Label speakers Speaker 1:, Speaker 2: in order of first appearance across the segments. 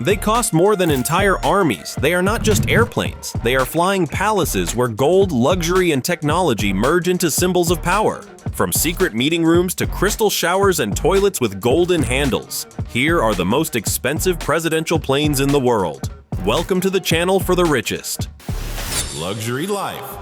Speaker 1: They cost more than entire armies. They are not just airplanes. They are flying palaces where gold, luxury, and technology merge into symbols of power. From secret meeting rooms to crystal showers and toilets with golden handles, here are the most expensive presidential planes in the world. Welcome to the channel for the richest. Luxury life.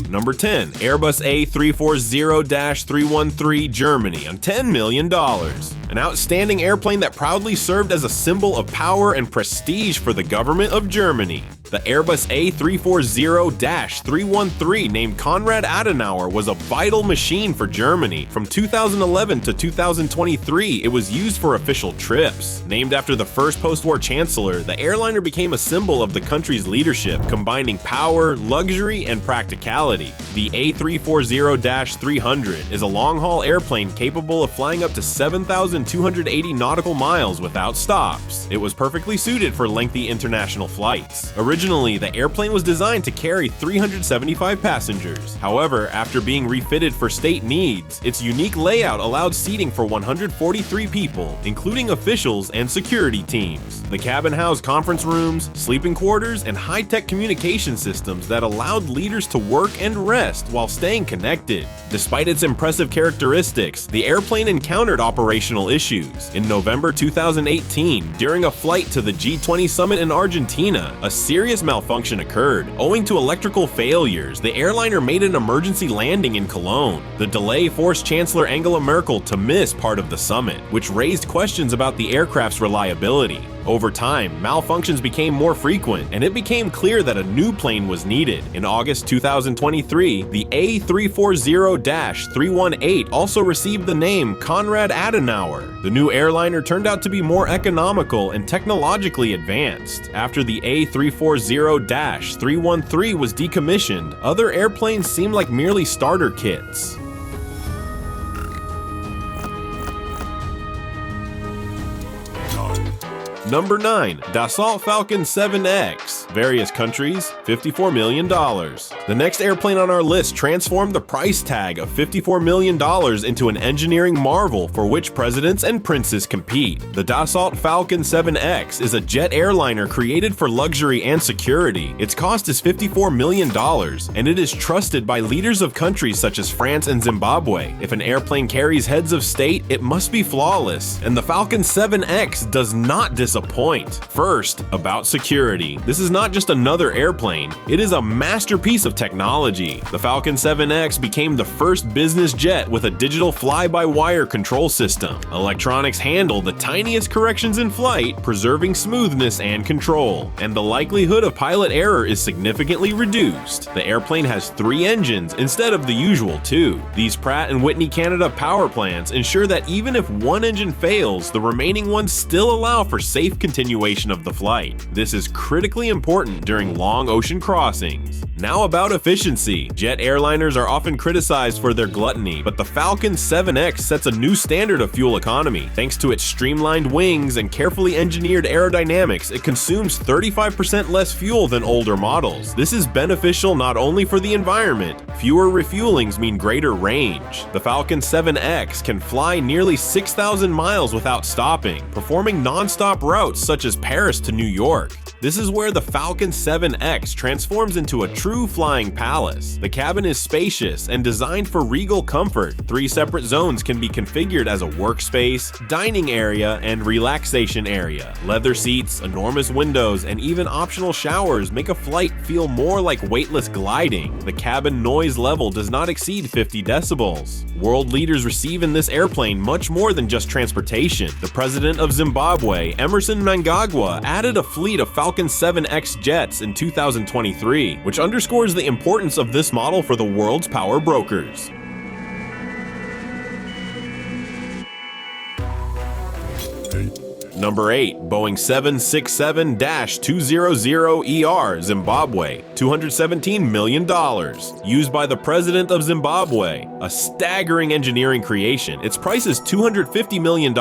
Speaker 1: Number 10. Airbus A340-313 Germany on $10 million. An outstanding airplane that proudly served as a symbol of power and prestige for the government of Germany. The Airbus A340-313, named Konrad Adenauer, was a vital machine for Germany. From 2011 to 2023, it was used for official trips. Named after the first post-war chancellor, the airliner became a symbol of the country's leadership, combining power, luxury, and practicality. The A340-300 is a long-haul airplane capable of flying up to 7,280 nautical miles without stops. It was perfectly suited for lengthy international flights. Originally, the airplane was designed to carry 375 passengers. However, after being refitted for state needs, its unique layout allowed seating for 143 people, including officials and security teams. The cabin housed conference rooms, sleeping quarters, and high-tech communication systems that allowed leaders to work and rest while staying connected. Despite its impressive characteristics, the airplane encountered operational issues. In November 2018, during a flight to the G20 summit in Argentina, a serious malfunction occurred. Owing to electrical failures, the airliner made an emergency landing in Cologne. The delay forced Chancellor Angela Merkel to miss part of the summit, which raised questions about the aircraft's reliability. Over time, malfunctions became more frequent, and it became clear that a new plane was needed. In August 2023, the A340-318 also received the name Konrad Adenauer. The new airliner turned out to be more economical and technologically advanced. After the A340-313 was decommissioned, other airplanes seemed like merely starter kits. Number 9. Dassault Falcon 7X. Various countries, $54 million. The next airplane on our list transformed the price tag of $54 million into an engineering marvel for which presidents and princes compete. The Dassault Falcon 7X is a jet airliner created for luxury and security. Its cost is $54 million, and it is trusted by leaders of countries such as France and Zimbabwe. If an airplane carries heads of state, it must be flawless, and the Falcon 7X does not disappoint. First, about security. This is not just another airplane, it is a masterpiece of technology. The Falcon 7X became the first business jet with a digital fly-by-wire control system. Electronics handle the tiniest corrections in flight, preserving smoothness and control, and the likelihood of pilot error is significantly reduced. The airplane has 3 engines instead of the usual 2. These Pratt & Whitney Canada power plants ensure that even if one engine fails, the remaining ones still allow for safe continuation of the flight. This is critically important during long ocean crossings. Now about efficiency. Jet airliners are often criticized for their gluttony, but the Falcon 7X sets a new standard of fuel economy. Thanks to its streamlined wings and carefully engineered aerodynamics, it consumes 35% less fuel than older models. This is beneficial not only for the environment. Fewer refuelings mean greater range. The Falcon 7X can fly nearly 6,000 miles without stopping, performing non-stop routes such as Paris to New York. This is where the Falcon 7X transforms into a true flying palace. The cabin is spacious and designed for regal comfort. 3 separate zones can be configured as a workspace, dining area, and relaxation area. Leather seats, enormous windows, and even optional showers make a flight feel more like weightless gliding. The cabin noise level does not exceed 50 decibels. World leaders receive in this airplane much more than just transportation. The president of Zimbabwe, Emerson Mnangagwa, added a fleet of Falcon 7X jets in 2023, which underscores the importance of this model for the world's power brokers. Number 8. Boeing 767-200ER Zimbabwe, $217 million. Used by the President of Zimbabwe. A staggering engineering creation. Its price is $250 million,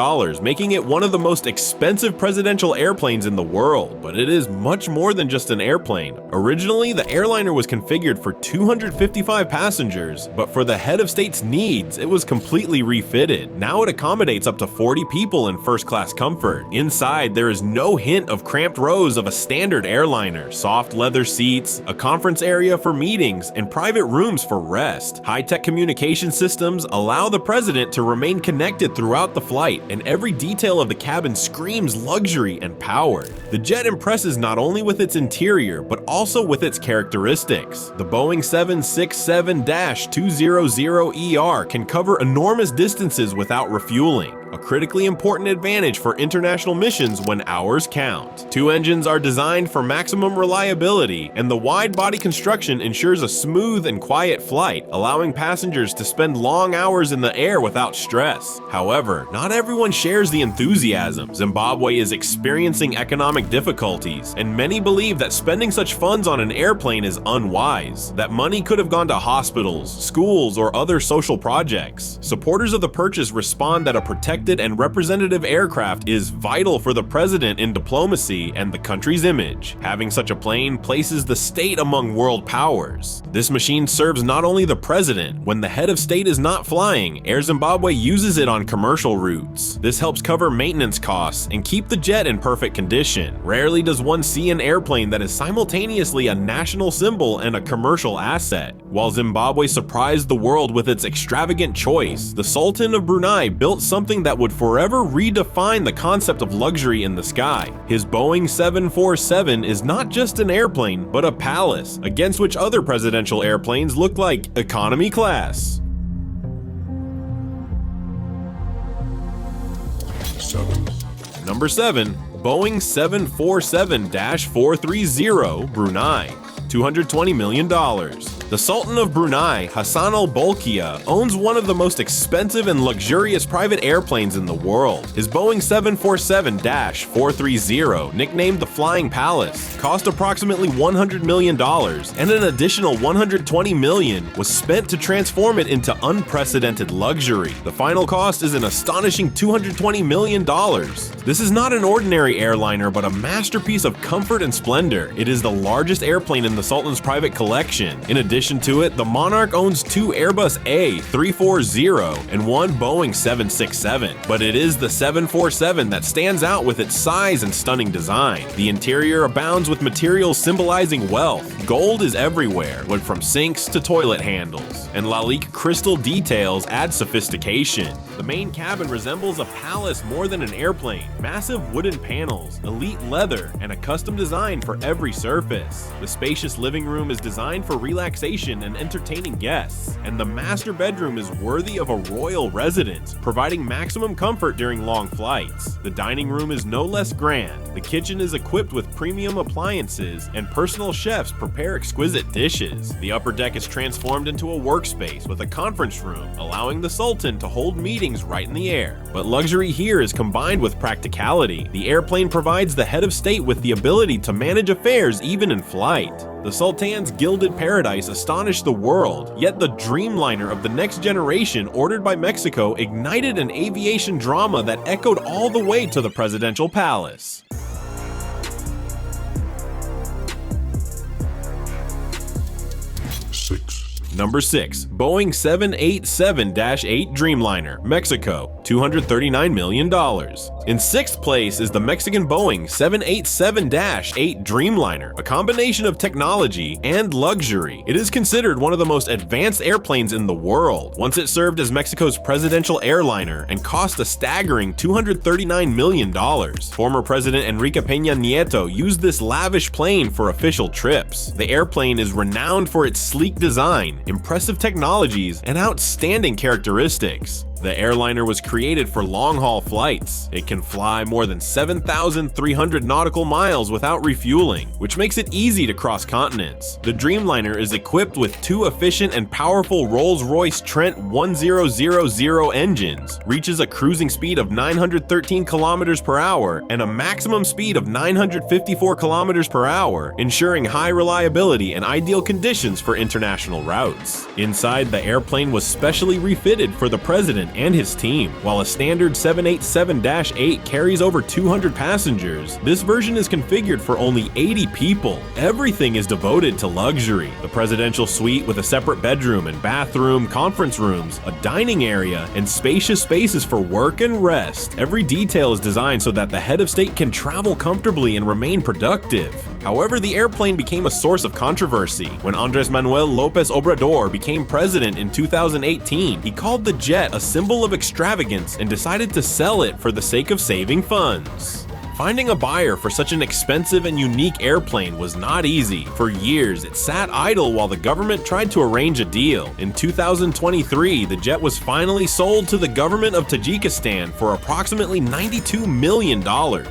Speaker 1: making it one of the most expensive presidential airplanes in the world. But it is much more than just an airplane. Originally, the airliner was configured for 255 passengers, but for the head of state's needs, it was completely refitted. Now it accommodates up to 40 people in first-class comfort. Inside, there is no hint of cramped rows of a standard airliner, soft leather seats, a conference area for meetings, and private rooms for rest. High-tech communication systems allow the president to remain connected throughout the flight, and every detail of the cabin screams luxury and power. The jet impresses not only with its interior, but also with its characteristics. The Boeing 767-200ER can cover enormous distances without refueling, a critically important advantage for international missions when hours count. Two engines are designed for maximum reliability, and the wide-body construction ensures a smooth and quiet flight, allowing passengers to spend long hours in the air without stress. However, not everyone shares the enthusiasm. Zimbabwe is experiencing economic difficulties, and many believe that spending such funds on an airplane is unwise. That money could have gone to hospitals, schools, or other social projects. Supporters of the purchase respond that a protected and representative aircraft is vital for the president in diplomacy and the country's image. Having such a plane places the state among world powers. This machine serves not only the president. When the head of state is not flying, Air Zimbabwe uses it on commercial routes. This helps cover maintenance costs and keep the jet in perfect condition. Rarely does one see an airplane that is simultaneously a national symbol and a commercial asset. While Zimbabwe surprised the world with its extravagant choice, the Sultan of Brunei built something that would forever redefine the concept of luxury in the sky. His Boeing 747 is not just an airplane, but a palace, against which other presidential airplanes look like economy class.
Speaker 2: 7.
Speaker 1: Number 7. Boeing 747-430 Brunei, $220 million. The Sultan of Brunei, Hassan al-Bolkiah, owns one of the most expensive and luxurious private airplanes in the world. His Boeing 747-430, nicknamed the Flying Palace, cost approximately $100 million, and an additional $120 million was spent to transform it into unprecedented luxury. The final cost is an astonishing $220 million. This is not an ordinary airliner, but a masterpiece of comfort and splendor. It is the largest airplane in the Sultan's private collection. In addition to it, the monarch owns two Airbus A340 and one Boeing 767, but it is the 747 that stands out with its size and stunning design. The interior abounds with materials symbolizing wealth. Gold is everywhere, went from sinks to toilet handles, and Lalique crystal details add sophistication. The main cabin resembles a palace more than an airplane. Massive wooden panels, elite leather, and a custom design for every surface. The spacious living room is designed for relaxation and entertaining guests, and the master bedroom is worthy of a royal residence, providing maximum comfort during long flights. The dining room is no less grand. The kitchen is equipped with premium appliances, and personal chefs prepare exquisite dishes. The upper deck is transformed into a workspace with a conference room, allowing the Sultan to hold meetings right in the air. But luxury here is combined with practicality. The airplane provides the head of state with the ability to manage affairs even in flight. The Sultan's gilded paradise astonished the world, yet the Dreamliner of the next generation, ordered by Mexico, ignited an aviation drama that echoed all the way to the presidential palace.
Speaker 2: 6.
Speaker 1: Number 6. Boeing 787-8 Dreamliner, Mexico, $239 million. In 6th place is the Mexican Boeing 787-8 Dreamliner, a combination of technology and luxury. It is considered one of the most advanced airplanes in the world. Once it served as Mexico's presidential airliner and cost a staggering $239 million. Former President Enrique Peña Nieto used this lavish plane for official trips. The airplane is renowned for its sleek design, impressive technologies, and outstanding characteristics. The airliner was created for long-haul flights. It can fly more than 7,300 nautical miles without refueling, which makes it easy to cross continents. The Dreamliner is equipped with two efficient and powerful Rolls-Royce Trent 1000 engines, reaches a cruising speed of 913 kilometers per hour and a maximum speed of 954 kilometers per hour, ensuring high reliability and ideal conditions for international routes. Inside, the airplane was specially refitted for the president president and his team. While a standard 787-8 carries over 200 passengers, this version is configured for only 80 people. Everything is devoted to luxury. The presidential suite with a separate bedroom and bathroom, conference rooms, a dining area, and spacious spaces for work and rest. Every detail is designed so that the head of state can travel comfortably and remain productive. However, the airplane became a source of controversy. When Andrés Manuel López Obrador became president in 2018, he called the jet a symbol of extravagance and decided to sell it for the sake of saving funds. Finding a buyer for such an expensive and unique airplane was not easy. For years, it sat idle while the government tried to arrange a deal. In 2023, the jet was finally sold to the government of Tajikistan for approximately $92 million,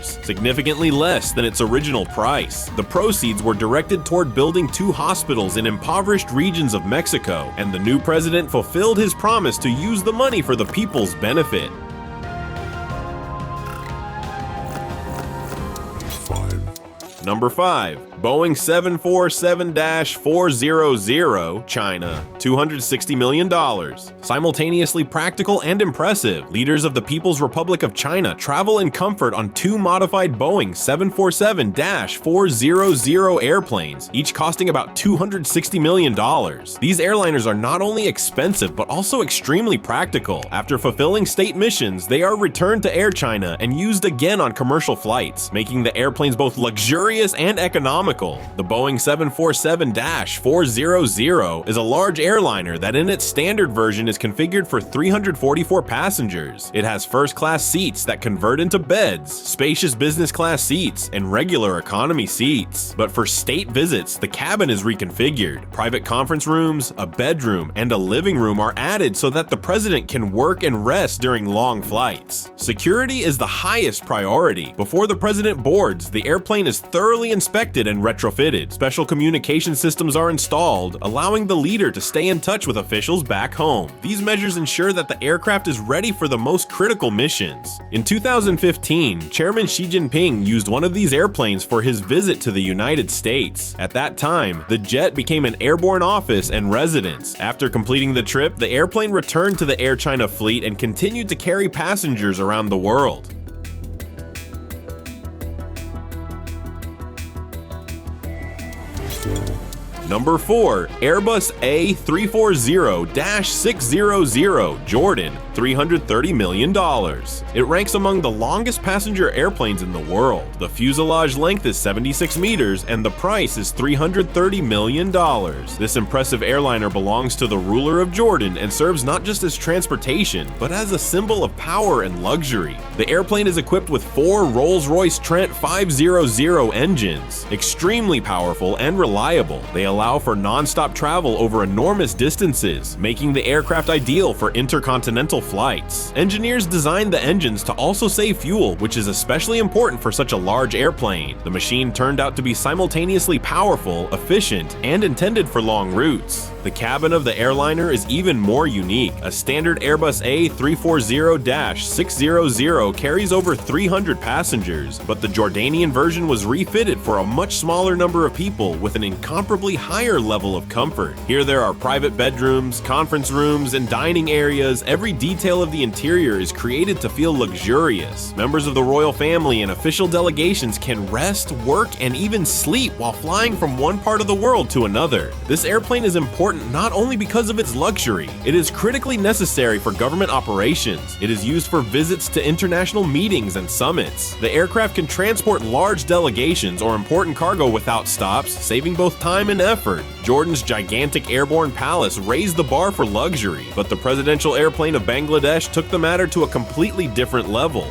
Speaker 1: significantly less than its original price. The proceeds were directed toward building 2 hospitals in impoverished regions of Mexico, and the new president fulfilled his promise to use the money for the people's benefit. Number 5. Boeing 747-400, China, $260 million. Simultaneously practical and impressive, leaders of the People's Republic of China travel in comfort on 2 modified Boeing 747-400 airplanes, each costing about $260 million. These airliners are not only expensive but also extremely practical. After fulfilling state missions, they are returned to Air China and used again on commercial flights, making the airplanes both luxurious and economical. The Boeing 747-400 is a large airliner that in its standard version is configured for 344 passengers. It has first-class seats that convert into beds, spacious business class seats, and regular economy seats. But for state visits, the cabin is reconfigured. Private conference rooms, a bedroom, and a living room are added so that the president can work and rest during long flights. Security is the highest priority. Before the president boards, the airplane is thoroughly inspected and retrofitted. Special communication systems are installed, allowing the leader to stay in touch with officials back home. These measures ensure that the aircraft is ready for the most critical missions. In 2015, Chairman Xi Jinping used one of these airplanes for his visit to the United States. At that time, the jet became an airborne office and residence. After completing the trip, the airplane returned to the Air China fleet and continued to carry passengers around the world. Number 4. Airbus A340-600, Jordan, $330 million. It ranks among the longest passenger airplanes in the world. The fuselage length is 76 meters and the price is $330 million. This impressive airliner belongs to the ruler of Jordan and serves not just as transportation, but as a symbol of power and luxury. The airplane is equipped with 4 Rolls-Royce Trent 500 engines, extremely powerful and reliable. They allow for non-stop travel over enormous distances, making the aircraft ideal for intercontinental flights. Engineers designed the engines to also save fuel, which is especially important for such a large airplane. The machine turned out to be simultaneously powerful, efficient, and intended for long routes. The cabin of the airliner is even more unique. A standard Airbus A340-600 carries over 300 passengers, but the Jordanian version was refitted for a much smaller number of people with an incomparably higher level of comfort. Here there are private bedrooms, conference rooms, and dining areas. Every detail of the interior is created to feel luxurious. Members of the royal family and official delegations can rest, work, and even sleep while flying from one part of the world to another. This airplane is important not only because of its luxury, it is critically necessary for government operations. It is used for visits to international meetings and summits. The aircraft can transport large delegations or important cargo without stops, saving both time and effort. Jordan's gigantic airborne palace raised the bar for luxury, but the presidential airplane of Bangladesh took the matter to a completely different level.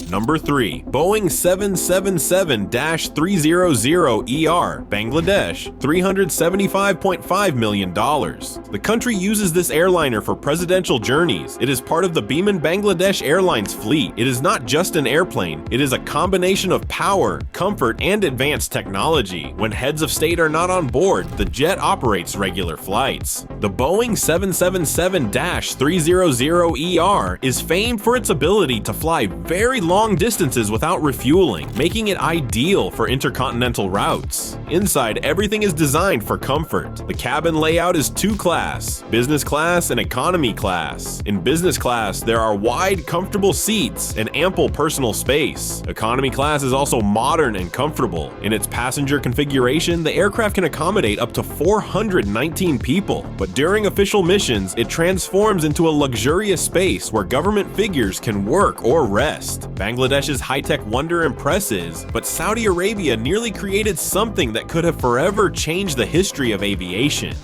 Speaker 1: Number 3. Boeing 777-300ER, Bangladesh, $375.5 million. The country uses this airliner for presidential journeys. It is part of the Biman Bangladesh Airlines fleet. It is not just an airplane, it is a combination of power, comfort, and advanced technology. When heads of state are not on board, the jet operates regular flights. The Boeing 777-300ER is famed for its ability to fly very long long distances without refueling, making it ideal for intercontinental routes. Inside, everything is designed for comfort. The cabin layout is two-class, business class and economy class. In business class, there are wide, comfortable seats and ample personal space. Economy class is also modern and comfortable. In its passenger configuration, the aircraft can accommodate up to 419 people, but during official missions, it transforms into a luxurious space where government figures can work or rest. Bangladesh's high-tech wonder impresses, but Saudi Arabia nearly created something that could have forever changed the history of aviation.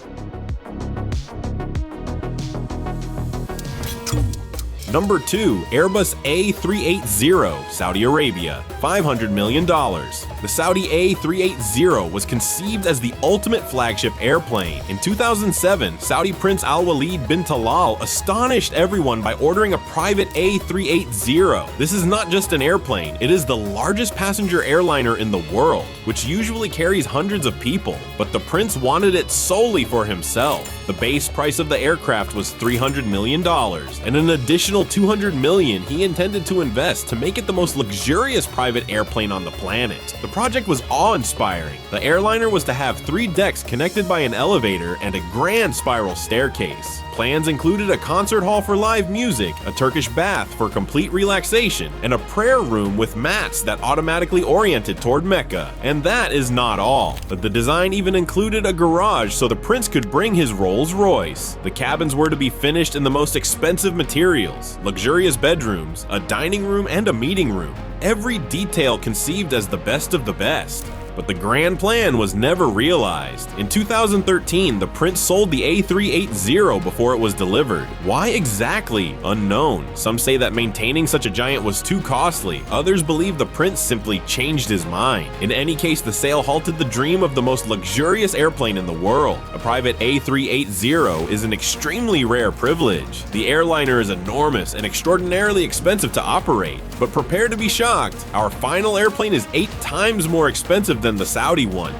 Speaker 1: Number 2. Airbus A380, Saudi Arabia, $500 million. The Saudi A380 was conceived as the ultimate flagship airplane. In 2007, Saudi Prince Al Walid bin Talal astonished everyone by ordering a private A380. This is not just an airplane, it is the largest passenger airliner in the world, which usually carries hundreds of people, but the prince wanted it solely for himself. The base price of the aircraft was $300 million, and an additional $200 million he intended to invest to make it the most luxurious private airplane on the planet. The project was awe-inspiring. The airliner was to have 3 decks connected by an elevator and a grand spiral staircase. Plans included a concert hall for live music, a Turkish bath for complete relaxation, and a prayer room with mats that automatically oriented toward Mecca. And that is not all. The design even included a garage so the prince could bring his Rolls Royce. The cabins were to be finished in the most expensive materials, luxurious bedrooms, a dining room, and a meeting room. Every detail conceived as the best of the best. But the grand plan was never realized. In 2013, the prince sold the A380 before it was delivered. Why exactly? Unknown. Some say that maintaining such a giant was too costly. Others believe the prince simply changed his mind. In any case, the sale halted the dream of the most luxurious airplane in the world. A private A380 is an extremely rare privilege. The airliner is enormous and extraordinarily expensive to operate. But prepare to be shocked. Our final airplane is 8 times more expensive than the Saudi one.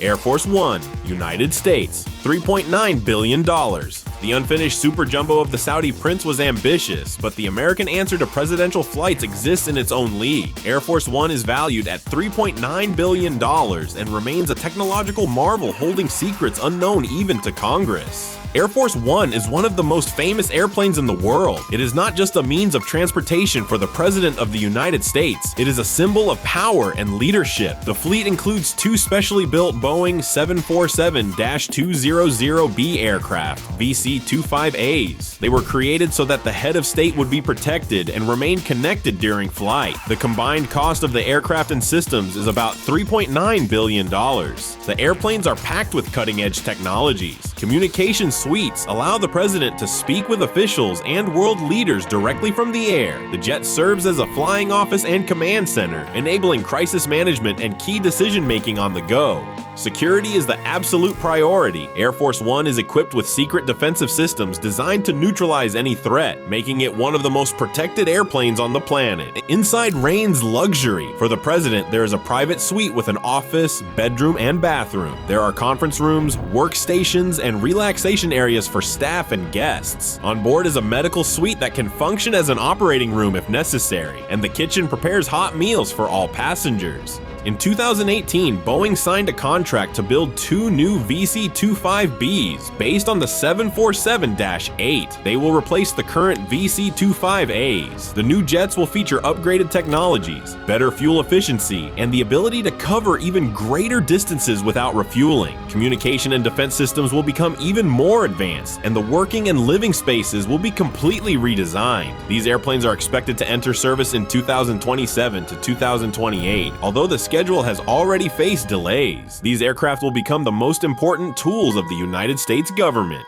Speaker 1: Air Force One, United States, $3.9 billion. The unfinished super jumbo of the Saudi prince was ambitious, but the American answer to presidential flights exists in its own league. Air Force One is valued at $3.9 billion and remains a technological marvel holding secrets unknown even to Congress. Air Force One is one of the most famous airplanes in the world. It is not just a means of transportation for the President of the United States. It is a symbol of power and leadership. The fleet includes 2 specially built Boeing 747-200B aircraft, VC-25As. They were created so that the head of state would be protected and remain connected during flight. The combined cost of the aircraft and systems is about $3.9 billion. The airplanes are packed with cutting-edge technologies. Communication suites allow the president to speak with officials and world leaders directly from the air. The jet serves as a flying office and command center, enabling crisis management and key decision-making on the go. Security is the absolute priority. Air Force One is equipped with secret defensive systems designed to neutralize any threat, making it one of the most protected airplanes on the planet. Inside reigns luxury. For the president, there is a private suite with an office, bedroom, and bathroom. There are conference rooms, workstations, and relaxation areas for staff and guests. On board is a medical suite that can function as an operating room if necessary, and the kitchen prepares hot meals for all passengers. In 2018, Boeing signed a contract to build 2 new VC-25Bs based on the 747-8. They will replace the current VC-25As. The new jets will feature upgraded technologies, better fuel efficiency, and the ability to cover even greater distances without refueling. Communication and defense systems will become even more advanced, and the working and living spaces will be completely redesigned. These airplanes are expected to enter service in 2027 to 2028, although the schedule has already faced delays. These aircraft will become the most important tools of the United States government.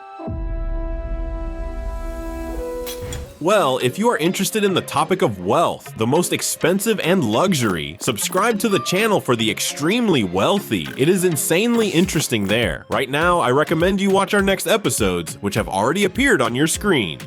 Speaker 1: Well, if you are interested in the topic of wealth, the most expensive and luxury, subscribe to the channel for the extremely wealthy. It is insanely interesting there. Right now, I recommend you watch our next episodes, which have already appeared on your screen.